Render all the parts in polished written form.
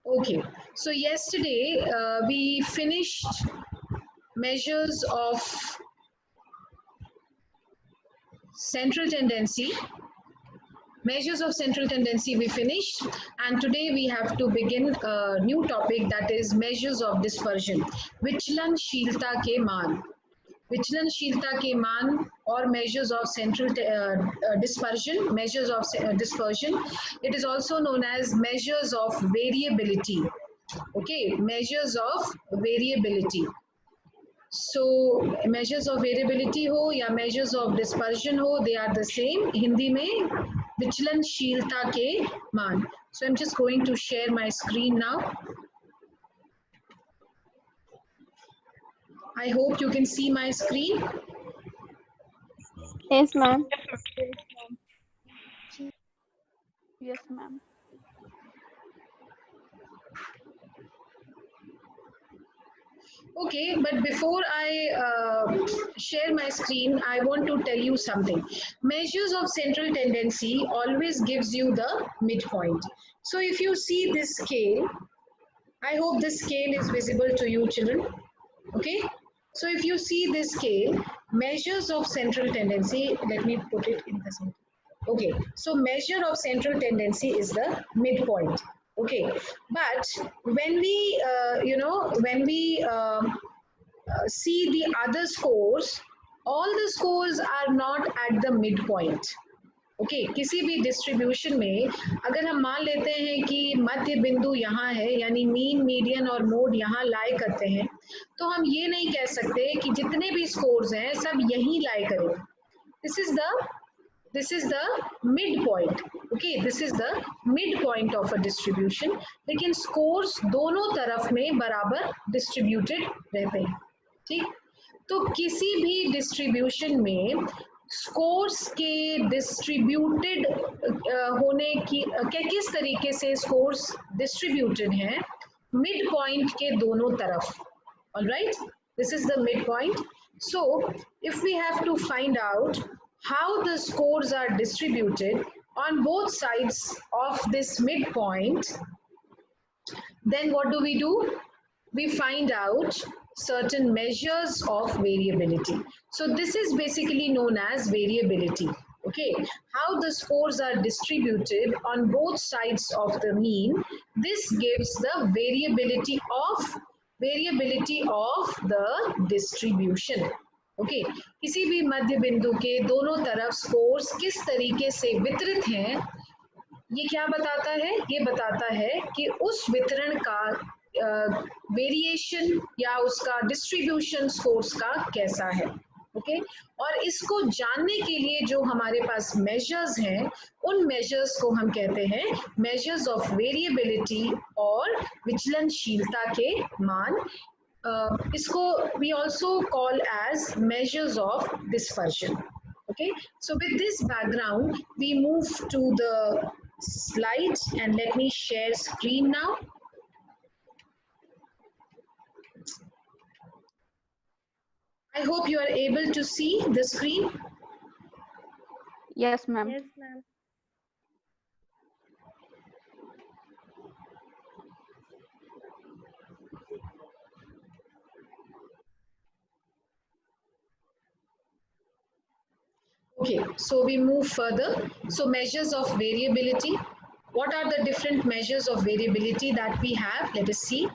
Okay, so yesterday we finished measures of central tendency. Measures of central tendency we finished, and today we have to begin a new topic, that is measures of dispersion. विचलनशीलता के मान, विचलनशीलता के मान or measures of central dispersion, measures of dispersion. It is also known as measures of variability. Okay, measures of variability. So measures of variability हो या measures of dispersion हो, they are the same. Hindi में विचलनशीलता के मान. So I'm just going to share my screen now. I hope you can see my screen. Yes, ma'am. Yes, ma'am. Okay, but before I share my screen, I want to tell you something. Measures of central tendency always gives you the midpoint. So if you see this scale, I hope this scale is visible to you, children. Okay, so if you see this scale, measures of central tendency, let me put it in the center. Okay, so measure of central tendency is the midpoint. Okay, but when we when we see the other scores, all the scores are not at the midpoint. Okay किसी भी distribution में अगर हम मान लेते हैं कि मध्य बिंदु यहाँ है, यानी मीन मीडियन और मोड यहाँ लाई करते हैं, तो हम ये नहीं कह सकते कि जितने भी स्कोर्स हैं सब यहीं लाई करें. This is the this is the midpoint. Okay, this is the midpoint of a distribution. लेकिन scores दोनों तरफ में बराबर distributed रहते हैं. ठीक, तो किसी भी डिस्ट्रीब्यूशन में स्कोर्स के डिस्ट्रीब्यूटेड होने की किस तरीके से स्कोर्स डिस्ट्रीब्यूटेड हैं मिड पॉइंट के दोनों तरफ. Alright, this is the midpoint. So if we have to find out how the scores are distributed on both sides of this midpoint, then what do? We find out certain measures of variability. So this is basically known as variability. Okay, how the scores are distributed on both sides of the mean, this gives the variability of the distribution. Okay किसी भी मध्य बिंदु के दोनों तरफ scores किस तरीके से वितरित हैं, ये क्या बताता है? ये बताता है कि उस वितरण का वेरिएशन या उसका डिस्ट्रीब्यूशन स्कोर्स का कैसा है. ओके और इसको जानने के लिए जो हमारे पास मेजर्स हैं, उन मेजर्स को हम कहते हैं मेजर्स ऑफ वेरिएबिलिटी और विचलनशीलता के मान. इसको we also call as measures of dispersion. Okay, so with this background, we move to the slides and let me share screen now. I hope you are able to see the screen. Yes, ma'am. Yes, ma'am. Okay, so we move further. So measures of variability. What are the different measures of variability that we have? Let us see.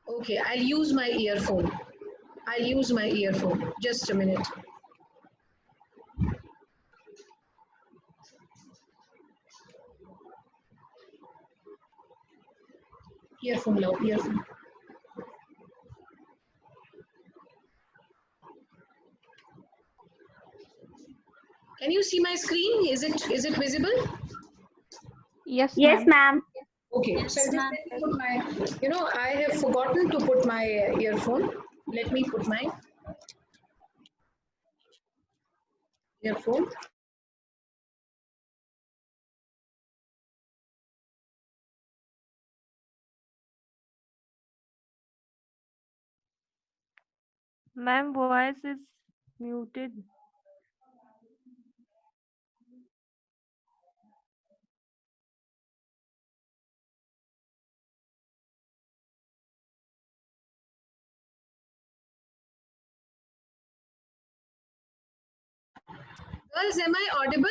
Okay, I'll use my earphone. Just a minute. Earphone. Can you see my screen? Is it visible? Yes, Yes, ma'am. ma'am. Okay, so I just put my, I have forgotten to put my earphone. Let me put my earphone. Ma'am, voice is muted. Girls, am I audible?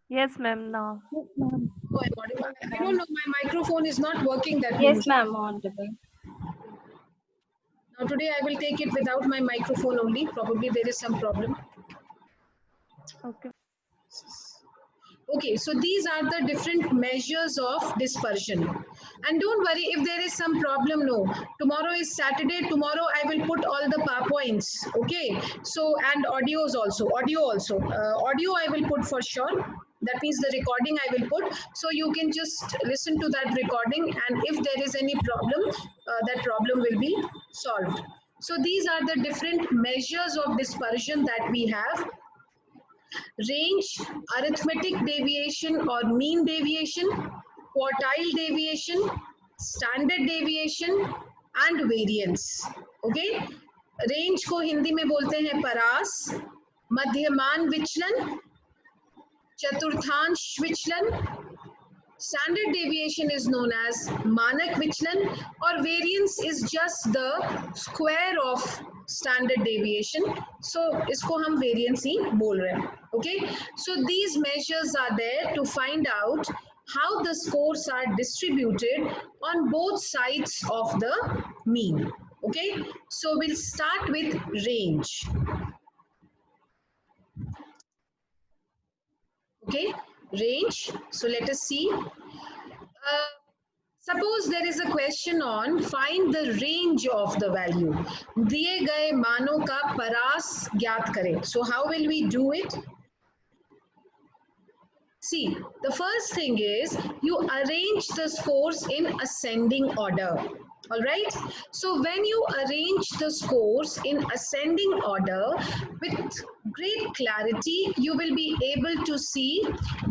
Yes, ma'am. Now. Yes, ma'am. Oh, I'm audible. I don't know, my microphone is not working, that Yes, means. ma'am, audible. Now today I will take it without my microphone only. Probably there is some problem. Okay. Okay, so these are the different measures of dispersion. And don't worry if there is some problem, no. Tomorrow is Saturday. Tomorrow I will put all the PowerPoints. Okay, so and audio also. Audio I will put for sure. That means the recording I will put. So you can just listen to that recording, and if there is any problem, that problem will be solved. So these are the different measures of dispersion that we have: range, arithmetic deviation or mean deviation, quartile deviation, standard deviation and variance. Okay, range को हिंदी में बोलते हैं परास, मध्यमान विचलन, चतुर्थांश विचलन, standard deviation is known as manak vichlan, or variance is just the square of standard deviation, so isko hum variance hi bol rahe hain. Okay, so these measures are there to find out how the scores are distributed on both sides of the mean. Okay, so we'll start with range. Okay, range, so let us see. Suppose there is a question on find the range of the value. दिए गए मानों का परास ज्ञात करें. So how will we do it? See, the first thing is you arrange the scores in ascending order. All right. So when you arrange the scores in ascending order with great clarity, you will be able to see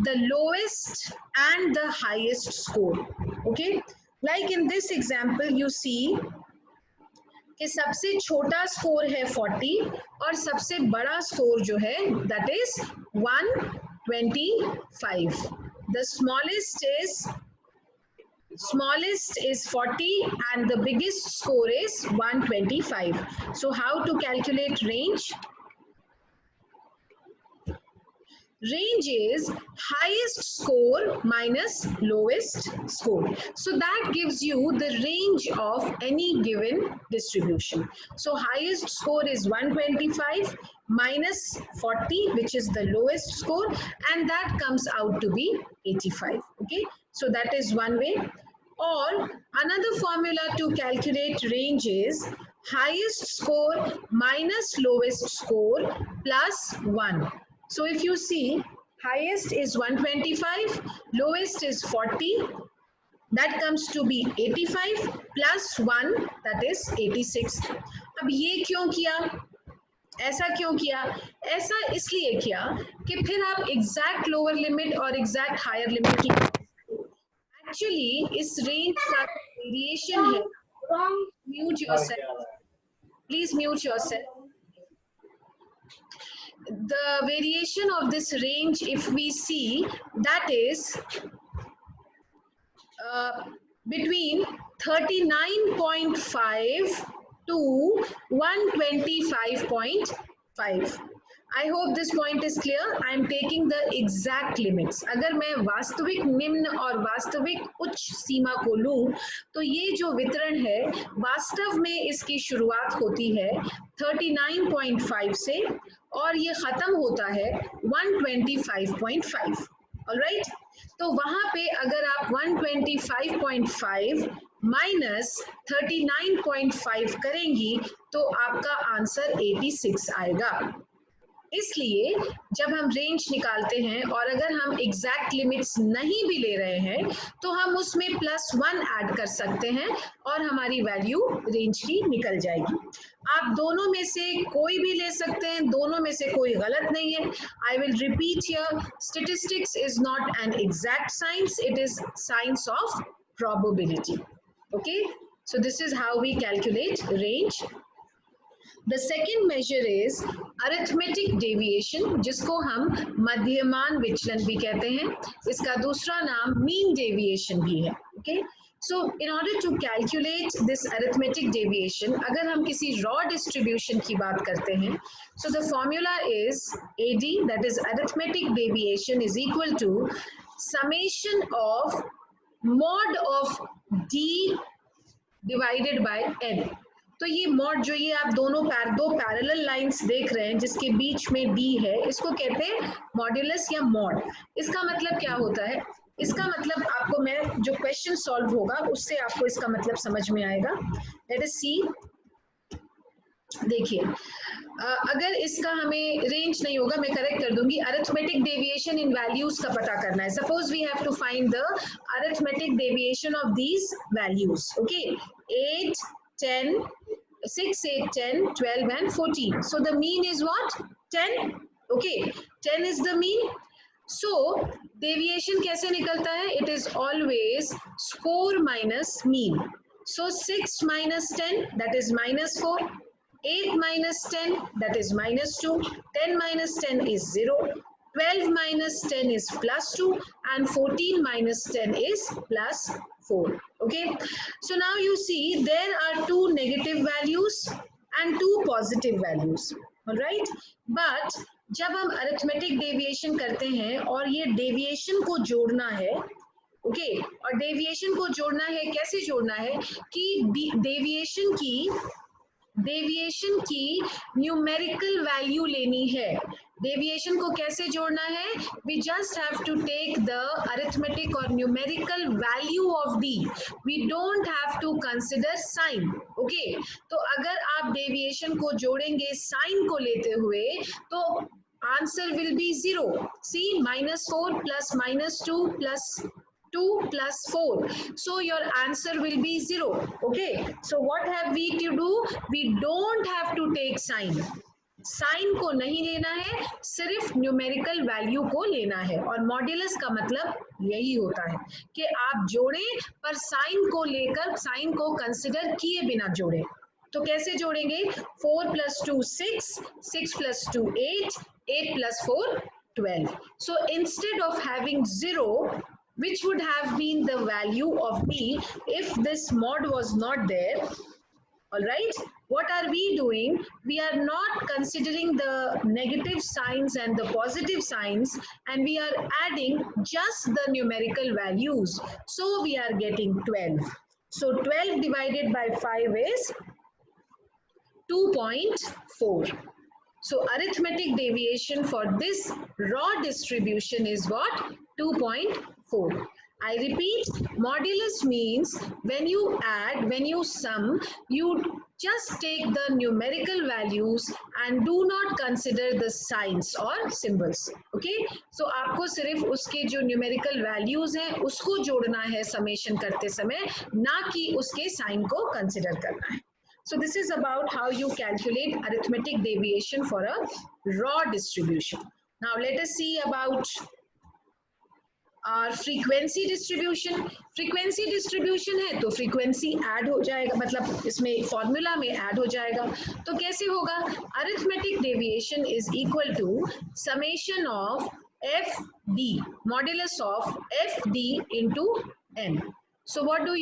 the lowest and the highest score. Okay. Like in this example, you see कि सबसे छोटा score है 40 और सबसे बड़ा score जो है that is 125. The smallest is 40 and the biggest score is 125. So how to calculate range? Range is highest score minus lowest score. So that gives you the range of any given distribution. So highest score is 125 minus 40, which is the lowest score, and that comes out to be 85. Okay, so that is one way. Or another formula to calculate range is highest score minus lowest score plus 1. So if you see, highest is 125, lowest is 40, that comes to be 85 plus 1, that is 86. अब ये क्यों किया? ऐसा क्यों किया? ऐसा इसलिए किया कि फिर आप एग्जैक्ट लोअर लिमिट और एग्जैक्ट हायर लिमिट की एक्चुअली इस रेंज का वेरिएशन है. Mute yourself, please mute yourself. The variation of this range, if we see, that is between 39.5 to 125.5. I hope this point is clear. I am taking the exact limits. अगर मैं वास्तविक निम्न और वास्तविक उच्च सीमा को लूं, तो ये जो वितरण है वास्तव में इसकी शुरुआत होती है 39.5 से और ये खत्म होता है 125.5. ऑलराइट, तो वहां पे अगर आप 125.5 माइनस 39.5 करेंगी तो आपका आंसर 86 आएगा. इसलिए जब हम रेंज निकालते हैं और अगर हम एग्जैक्ट लिमिट्स नहीं भी ले रहे हैं तो हम उसमें +1 ऐड कर सकते हैं और हमारी वैल्यू रेंज की निकल जाएगी. आप दोनों में से कोई भी ले सकते हैं, दोनों में से कोई गलत नहीं है. I will repeat here, statistics is not an exact science, it is science of probability. Okay, so this is how we calculate range. The second measure is arithmetic deviation, जिसको हम मध्यमान विचलन भी कहते हैं. इसका दूसरा नाम mean deviation भी है. Okay, So in order to calculate this arithmetic deviation, अगर हम किसी raw distribution की बात करते हैं, so the formula is AD, that is arithmetic deviation, is equal to summation of mod of D divided by N. तो ये mod जो ये आप दो पैरेलल लाइंस देख रहे हैं जिसके बीच में D है, इसको कहते हैं मॉड्यूलस या मॉड. इसका मतलब क्या होता है? इसका मतलब आपको मैं जो क्वेश्चन सॉल्व होगा उससे आपको इसका मतलब समझ में आएगा. लेट अस सी. देखिए अगर इसका हमें रेंज नहीं होगा मैं करेक्ट कर दूंगी. अरिथमेटिक डेविएशन इन वैल्यूज का पता करना है. Suppose we have to find the arithmetic deviation of these values. Okay, 8, 10, 6, 8, 10, 12 and 14. So the mean is what? 10. Okay, 10 is the mean. So deviation कैसे निकलता है? It is always score minus mean. So 6 minus 10, that is minus 4. 8 minus 10, that is minus 2. 10 minus 10 is 0. 12 minus 10 is plus 2. And 14 minus 10 is plus 4. Okay. So now you see there are two negative values and two positive values. All right. But जब हम arithmetic deviation करते हैं और ये deviation को जोड़ना है, okay, और डेविएशन को जोड़ना है, कैसे जोड़ना है कि डेविएशन की न्यूमेरिकल वैल्यू लेनी है. डेविएशन को कैसे जोड़ना है? We just have to take the arithmetic और numerical value of D. We don't have to consider sign. Okay, तो अगर आप डेविएशन को जोड़ेंगे साइन को लेते हुए तो answer will be 0. See, -4 plus -2 plus 2 plus 4. So your answer will be 0. Okay. So what have we to do? We don't have to take sign. Sign को नहीं लेना है, सिर्फ न्यूमेरिकल वैल्यू को लेना है. और मॉड्यूलस का मतलब यही होता है कि आप जोड़ें पर साइन को लेकर, साइन को कंसिडर किए बिना जोड़ें. तो कैसे जोड़ेंगे? 4 plus 2 6, 6 plus 2 8, 8 plus 4 12. So instead of having 0, which would have been the value of b if this mod was not there, all right, what are we doing? We are not considering the negative signs and the positive signs, and we are adding just the numerical values. So we are getting 12. So 12 divided by 5 is 2.4. So arithmetic deviation for this raw distribution is what? 2.4. I repeat, modulus means when you add, when you sum, you just take the numerical values and do not consider the signs or symbols. Okay? So आपको सिर्फ उसके जो numerical values हैं उसको जोड़ना है summation करते समय, ना कि उसके sign को consider करना है. So this is about how you calculate arithmetic deviation for a raw distribution. Now let us see about our frequency distribution. Frequency distribution है तो frequency add हो जाएगा, मतलब इसमें formula में add हो जाएगा. तो कैसे होगा? Arithmetic deviation is equal to summation of FD, modulus of FD into N. So what do?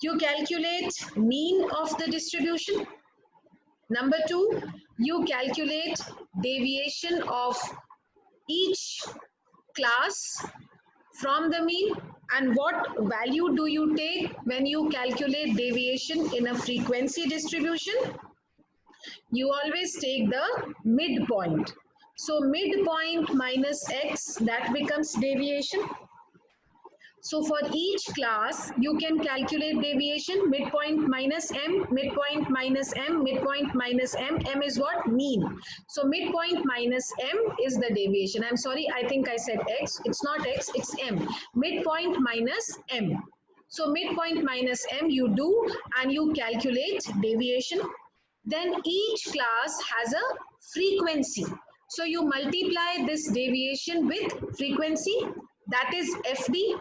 You calculate mean of the distribution. Number 2, you calculate deviation of each class from the mean. And what value do you take when you calculate deviation in a frequency distribution? You always take the midpoint. So midpoint minus x, that becomes deviation. So for each class, you can calculate deviation. Midpoint minus m, midpoint minus m, midpoint minus m. M is what? Mean. So midpoint minus m is the deviation. I'm sorry, I think I said x. It's not x, it's m. Midpoint minus m. So midpoint minus m you do and you calculate deviation. Then each class has a frequency. So you multiply this deviation with frequency, that is FD.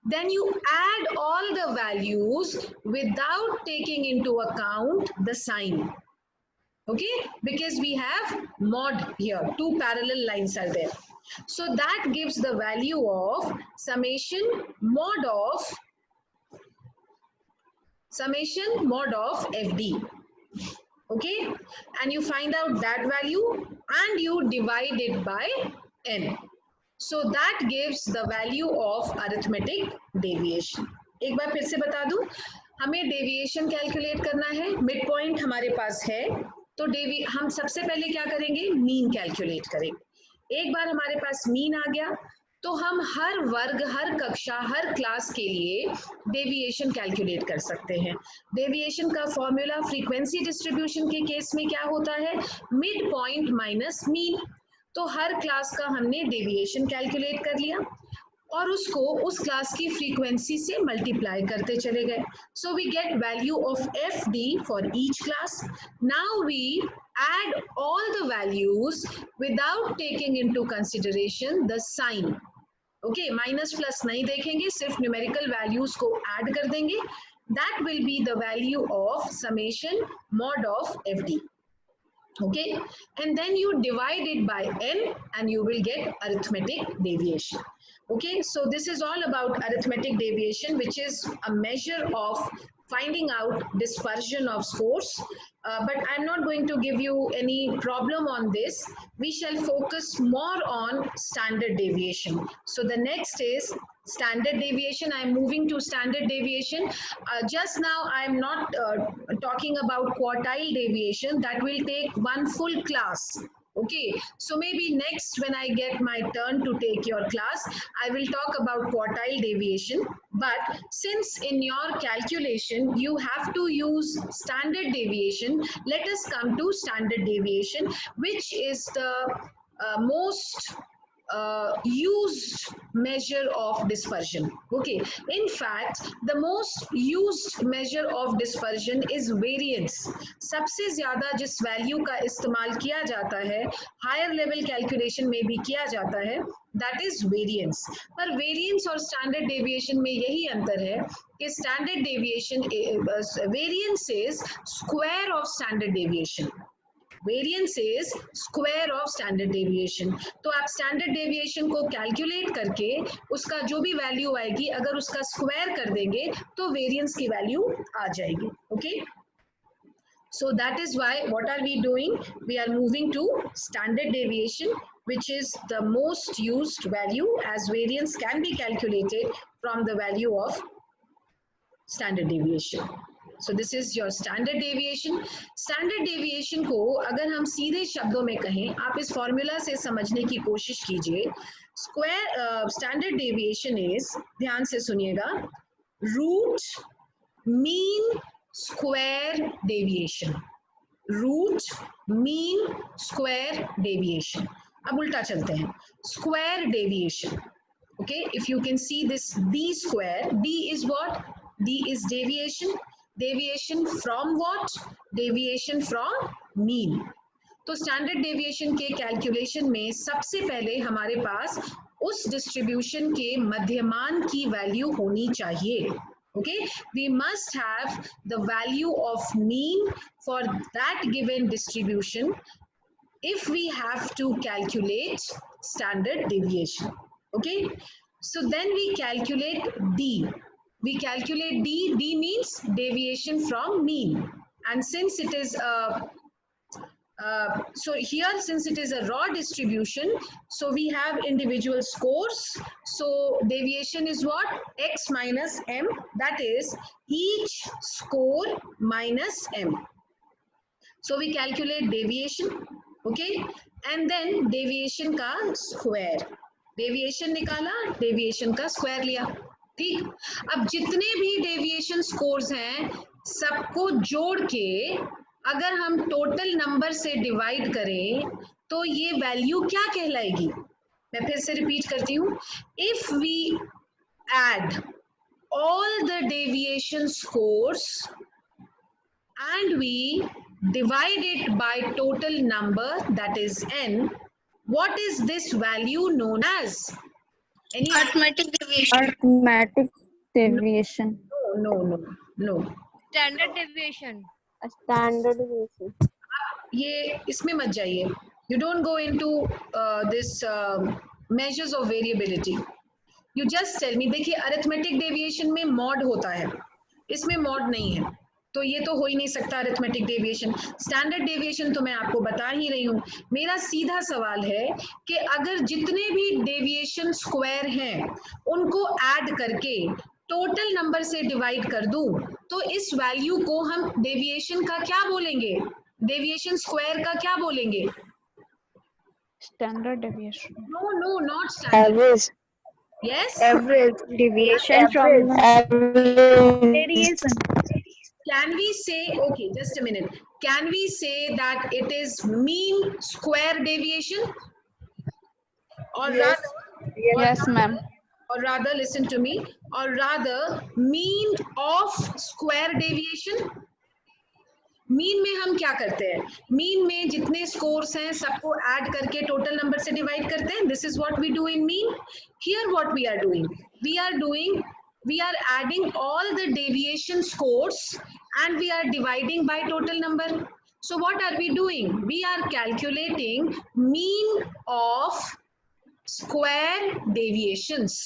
Then you add all the values without taking into account the sign. Okay, because we have mod here, two parallel lines are there. So that gives the value of summation mod of summation mod of FD. Okay, and you find out that value and you divide it by n. So that gives the value of arithmetic deviation. एक बार फिर से बता दूं, हमें deviation calculate करना है, mid point हमारे पास है, तो हम सबसे पहले क्या करेंगे, मीन कैलकुलेट करेंगे। एक बार हमारे पास मीन आ गया तो हम हर वर्ग, हर कक्षा, हर क्लास के लिए डेविएशन कैलकुलेट कर सकते हैं। डेविएशन का फॉर्मूला फ्रीक्वेंसी डिस्ट्रीब्यूशन के केस में क्या होता है, मिड पॉइंट माइनस मीन। तो हर क्लास का हमने डेविएशन कैलकुलेट कर लिया और उसको उस क्लास की फ्रीक्वेंसी से मल्टीप्लाई करते चले गए। So we get value of f d for each class. Now we add all the values without taking into consideration the sign. Okay, minus plus नहीं देखेंगे, सिर्फ न्यूमेरिकल वैल्यूज को ऐड कर देंगे। That will be the value of summation mod of f D. Okay, and then you divide it by n and you will get arithmetic deviation. Okay, so this is all about arithmetic deviation, which is a measure of finding out dispersion of scores, but I'm not going to give you any problem on this. We shall focus more on standard deviation. So the next is standard deviation. I'm moving to standard deviation. Just now I'm not talking about quartile deviation. That will take one full class. Okay, so maybe next when I get my turn to take your class, I will talk about quartile deviation. But since in your calculation you have to use standard deviation, let us come to standard deviation, which is the most used measure of dispersion. Okay, in fact the most used measure of dispersion is variance. सबसे ज्यादा जिस value का इस्तेमाल किया जाता है, higher level calculation में भी किया जाता है, दैट इज वेरिएंस। पर वेरिएंस और स्टैंडर्ड डेविएशन में यही अंतर है कि standard deviation, variance is square of standard deviation, variance is square of standard deviation. तो आप स्टैंडर्ड डेविएशन को कैलकुलेट करके उसका जो भी वैल्यू आएगी, अगर उसका स्क्वायर कर देंगे तो वेरिएंस की वैल्यू आ जाएगी। Okay, so that is why what are we doing, we are moving to standard deviation, which is the most used value, as variance can be calculated from the value of standard deviation. So this is your standard deviation. Standard deviation को अगर हम सीधे शब्दों में कहें, आप इस formula से समझने की कोशिश कीजिए। स्क्वायर स्टैंडर्ड डेविएशन इज, ध्यान से सुनिएगा, root mean square deviation, root mean square deviation. अब उल्टा चलते हैं, square deviation. Okay, if you can see this d square, d is what, d is deviation. Deviation from what? Deviation from mean. तो standard deviation के calculation में सबसे पहले हमारे पास उस डिस्ट्रीब्यूशन के मध्यमान की वैल्यू होनी चाहिए। Okay, we must have the value of mean for that given distribution if we have to calculate standard deviation. Okay, so then we calculate d. We calculate d. D means deviation from mean, and since it is a so here, since it is a raw distribution, so we have individual scores. So deviation is what? X minus m, that is each score minus m. So we calculate deviation, okay, and then deviation का square, deviation निकाला, deviation का square लिया। ठीक, अब जितने भी deviation scores हैं सबको जोड़ के अगर हम टोटल नंबर से डिवाइड करें तो ये वैल्यू क्या कहलाएगी? मैं फिर से रिपीट करती हूँ, if we add all the deviation scores and we divide it by total number, that is n, what is this value known as? Any Arithmetic deviation. Arithmetic deviation. No. Standard deviation. Standard deviation. ये इसमें मत जाइए. You don't go into this measures of variability. You just tell me. देखिए arithmetic deviation में mod होता है. इसमें mod नहीं है, तो ये तो हो ही नहीं सकता अरिथमेटिक डेविएशन। स्टैंडर्ड डेविएशन तो मैं आपको बता ही रही हूँ। मेरा सीधा सवाल है कि अगर जितने भी डेविएशन स्क्वायर हैं उनको ऐड करके टोटल नंबर से डिवाइड कर दूं तो इस वैल्यू को हम डेविएशन का क्या बोलेंगे, डेविएशन स्क्वायर का क्या बोलेंगे? Standard deviation. No no not standard. Average. Yes, Average. Deviation from Average. radiation. can we say, okay, just a minute, can we say that it is mean square deviation, or Yes. Yes, ma'am. rather listen to me, or rather mean of square deviation? Mean में हम क्या करते हैं, mean में जितने scores हैं सबको add करके टोटल नंबर से डिवाइड करते हैं. This is what we do in mean. Here what we are doing, we are adding all the deviation scores and we are dividing by total number. So what are we doing? We are calculating mean of square deviations.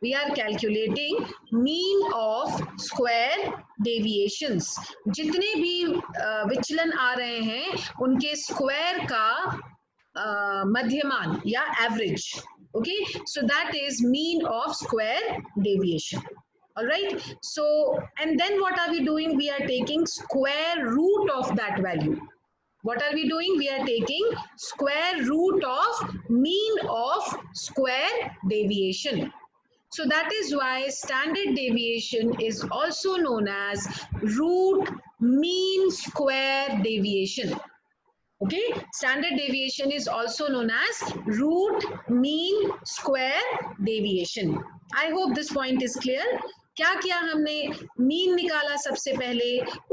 We are calculating mean of square deviations. जितने भी विचलन आ रहे हैं उनके square का मध्यमान या average. Okay, so that is mean of square deviation. All right, so and then what are we doing? We are taking square root of that value. What are we doing? We are taking square root of mean of square deviation. So that is why standard deviation is also known as root mean square deviation. Okay, standard deviation is also known as root mean square deviation. I hope this point is clear. क्या किया हमने, mean निकाला सबसे पहले,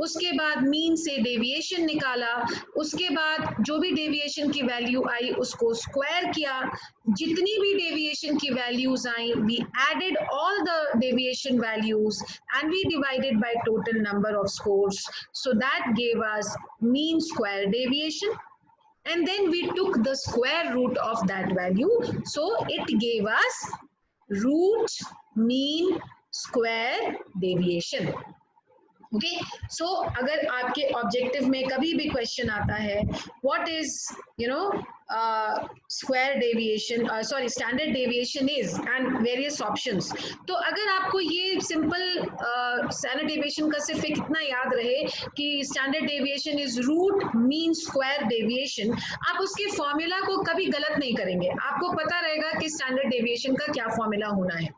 उसके बाद mean से deviation निकाला, उसके बाद जो भी डेविएशन की वैल्यू आई उसको स्क्वायर किया, जितनी भी डेविएशन की values I we added all the deviation values and we divided by total number of scores, so that gave us mean square deviation. And then we took the square root of that value, so it gave us root mean square deviation. Okay, so अगर आपके objective में कभी भी question आता है what is square deviation, sorry standard deviation is and various options, तो अगर आपको ये सिंपल standard deviation का सिर्फ इतना याद रहे कि standard deviation is root mean square deviation, आप उसके फॉर्मूला को कभी गलत नहीं करेंगे. आपको पता रहेगा कि standard deviation का क्या फॉर्मूला होना है,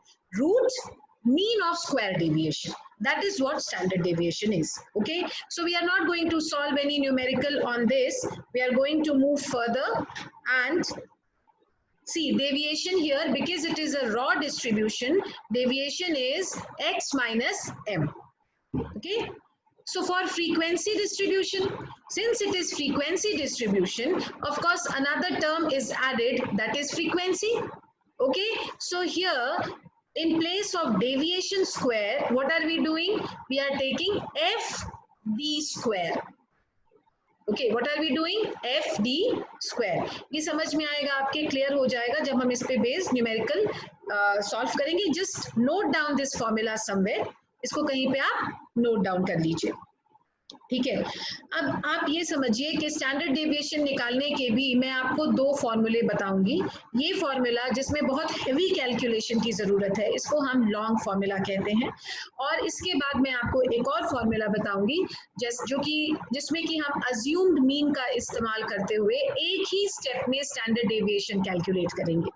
root mean of square deviation. That is what standard deviation is. Okay, so we are not going to solve any numerical on this. We are going to move further and see deviation here. Because it is a raw distribution, deviation is x minus m. Okay, so for frequency distribution, since it is frequency distribution, of course another term is added, that is frequency. Okay, so here in place of deviation square, what are we doing? We are taking fd square. Okay, what are we doing? fd square. ये समझ में आएगा आपके, clear हो जाएगा जब हम इस पे बेस्ड न्यूमेरिकल सॉल्व करेंगे. Just note down this formula somewhere, इसको कहीं पे आप नोट डाउन कर लीजिए. ठीक है, अब आप ये समझिए कि स्टैंडर्ड डेविएशन निकालने के भी मैं आपको दो फॉर्मूले बताऊंगी. ये फॉर्मूला जिसमें बहुत हेवी कैलकुलेशन की ज़रूरत है, इसको हम लॉन्ग फॉर्मूला कहते हैं. और इसके बाद मैं आपको एक और फॉर्मूला बताऊंगी जिसमें कि हम अज्यूम्ड मीन का इस्तेमाल करते हुए एक ही स्टेप में स्टैंडर्ड डेविएशन कैलकुलेट करेंगे.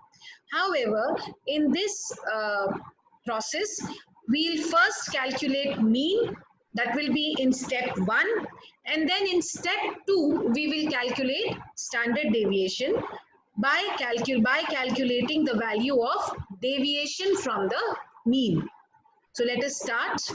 However in this process we'll first calculate mean. That will be in step 1, and then in step 2 we will calculate standard deviation by calculating the value of deviation from the mean. So let us start.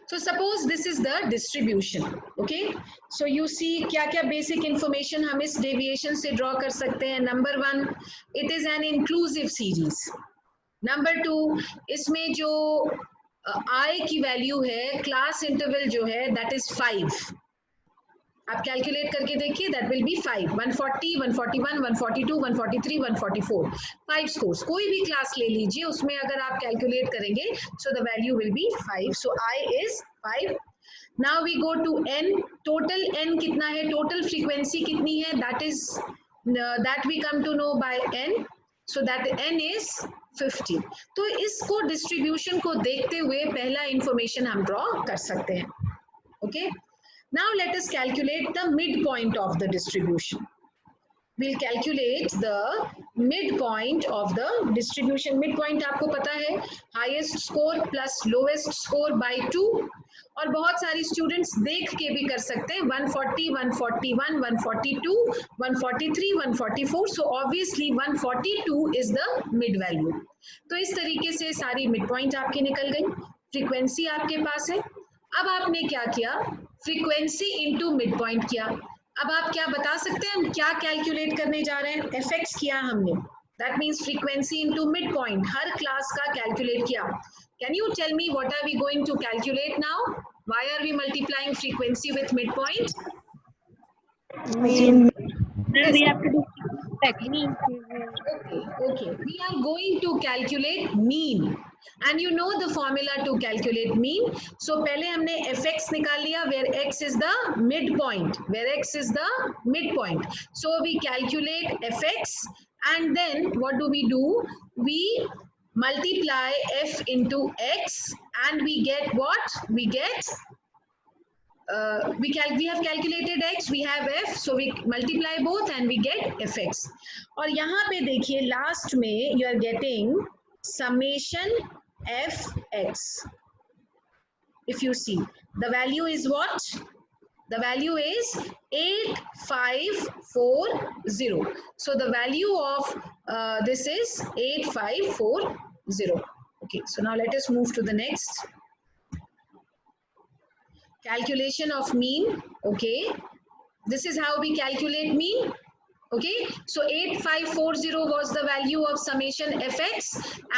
So suppose this is the distribution. Okay, so you see क्या क्या basic information हम इस deviation से draw कर सकते हैं. Number 1, it is an inclusive series. Number 2, इसमें जो I की वैल्यू है, क्लास इंटरवल जो है, that is 5. आप कैलकुलेट करके देखिए, दैट विल बी 5, 140, 141, 142, 143, 144, 5 स्कोर्स. कोई भी क्लास ले लीजिए, उसमें अगर आप कैलकुलेट करेंगे, so the value will be 5. So I is 5. Now we go to n. Total n कितना है, टोटल फ्रीक्वेंसी कितनी है, that we come to know by n. So that n is 50. तो इसको डिस्ट्रीब्यूशन को देखते हुए पहला इंफॉर्मेशन हम ड्रॉ कर सकते हैं. Okay, now let us calculate the midpoint of the distribution. We'll calculate the midpoint of the distribution. Midpoint आपको पता है, highest score plus lowest score by 2. और बहुत सारी students देख के भी कर सकते हैं, 140, 141, 142, 143, 144. So obviously 142 is the mid value. तो इस तरीके से सारी midpoint आपकी निकल गई. Frequency आपके पास है. अब आपने क्या किया, फ्रीक्वेंसी इंटू मिड पॉइंट किया. अब आप क्या बता सकते हैं हम क्या कैलकुलेट करने जा रहे हैं, एफएक्स किया हमने, that means frequency into mid point, हर क्लास का कैलकुलेट किया. Can you tell me what are we going to calculate now, why are we multiplying frequency with mid point? We have to do technique. Okay, we are going to calculate mean, and you know the formula to calculate mean. So पहले हमने fx निकाल लिया, where x is the midpoint, where x is the midpoint. So we calculate fx, and then what do? We multiply f into x, and we get what? We get we have calculated x, we have f, so we multiply both and we get fx. और यहाँ पे देखिए last में you are getting summation fx. If you see, the value is what? The value is 8540. So the value of this is 8540. Okay, so now let us move to the next. Calculation of mean. Okay, this is how we calculate mean. Okay, so 8540 was the value of summation fx,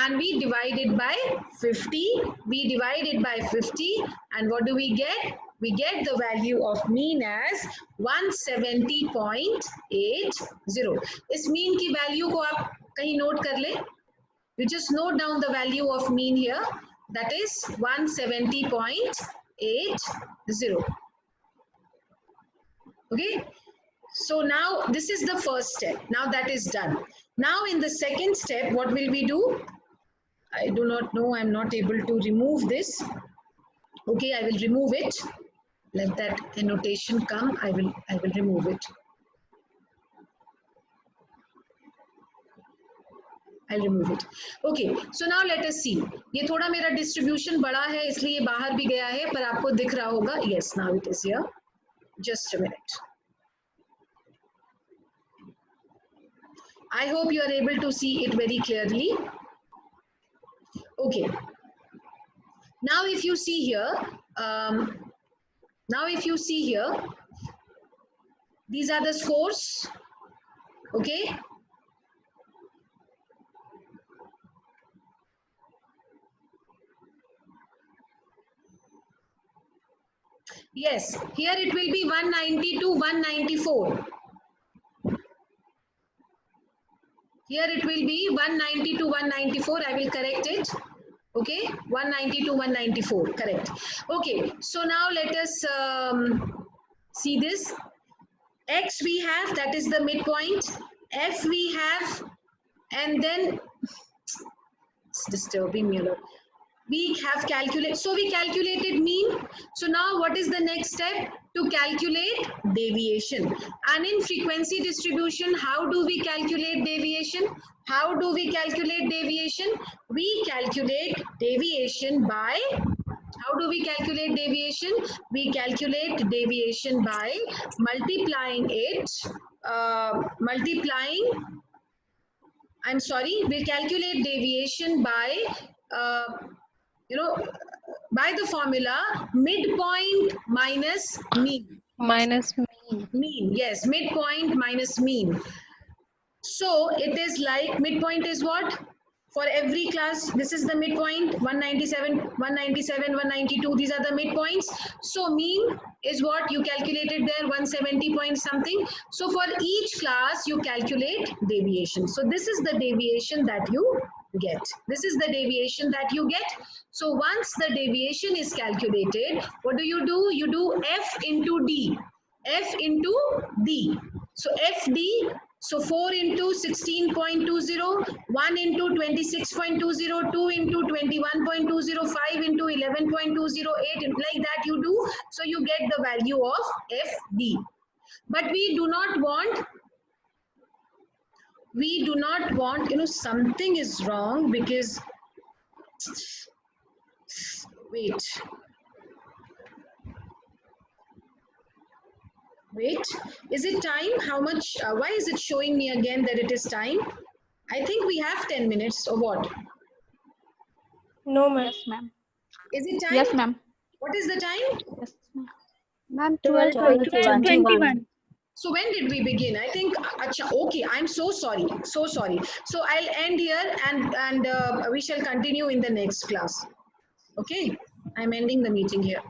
and we divided by 50. We divided by 50, and what do we get? We get the value of mean as 170.80. इस mean की value को आप कहीं note कर ले. You just note down the value of mean here. That is 170.80. Okay, so now this is the first step. Now that is done. Now in the second step, what will we do? I do not know, I'm not able to remove this. Okay, I will remove it. Let that annotation come. I will remove it. I'll remove it. Okay, so now let us see. ये थोड़ा मेरा distribution बड़ा है, इसलिए बाहर भी गया है, पर आपको दिख रहा होगा. Yes, now it is here. Just a minute. I hope you are able to see it very clearly. Okay. Now if you see here, these are the scores. Okay. Yes, here it will be 190 to 194. Here it will be 190 to 194. I will correct it. Okay, 190 to 194. Correct. Okay, so now let us see this. X we have, that is the midpoint. F we have, and then it's disturbing me a lot. We have calculated, so we calculated mean. So now what is the next step? To calculate deviation. And in frequency distribution, how do we calculate deviation? How do we calculate deviation? We calculate deviation by, how do we calculate deviation? We calculate deviation by multiplying it, we'll calculate deviation by, by the formula midpoint minus mean. Minus mean. Mean, yes, midpoint minus mean. So it is like, midpoint is what? For every class, this is the midpoint, 197, 192, these are the midpoints. So mean is what you calculated there, 170 point something. So for each class you calculate deviation. So this is the deviation that you get. This is the deviation that you get. So once the deviation is calculated, what do? You do F into D. F into D. So FD, so 4 into 16.20, 1 into 26.20, 2 into 21.20, 5 into 11.208, like that you do. So you get the value of FD. But we do not want, something is wrong because, wait, is it time? How much, why is it showing me again that it is time? I think we have 10 minutes or what? No, ma'am. Yes, ma'am. Is it time? Yes, ma'am. What is the time? Yes, ma'am. Ma'am, 12:21. 12:21. So when did we begin? I think, okay, I'm so sorry. So I'll end here and we shall continue in the next class. Okay, I'm ending the meeting here.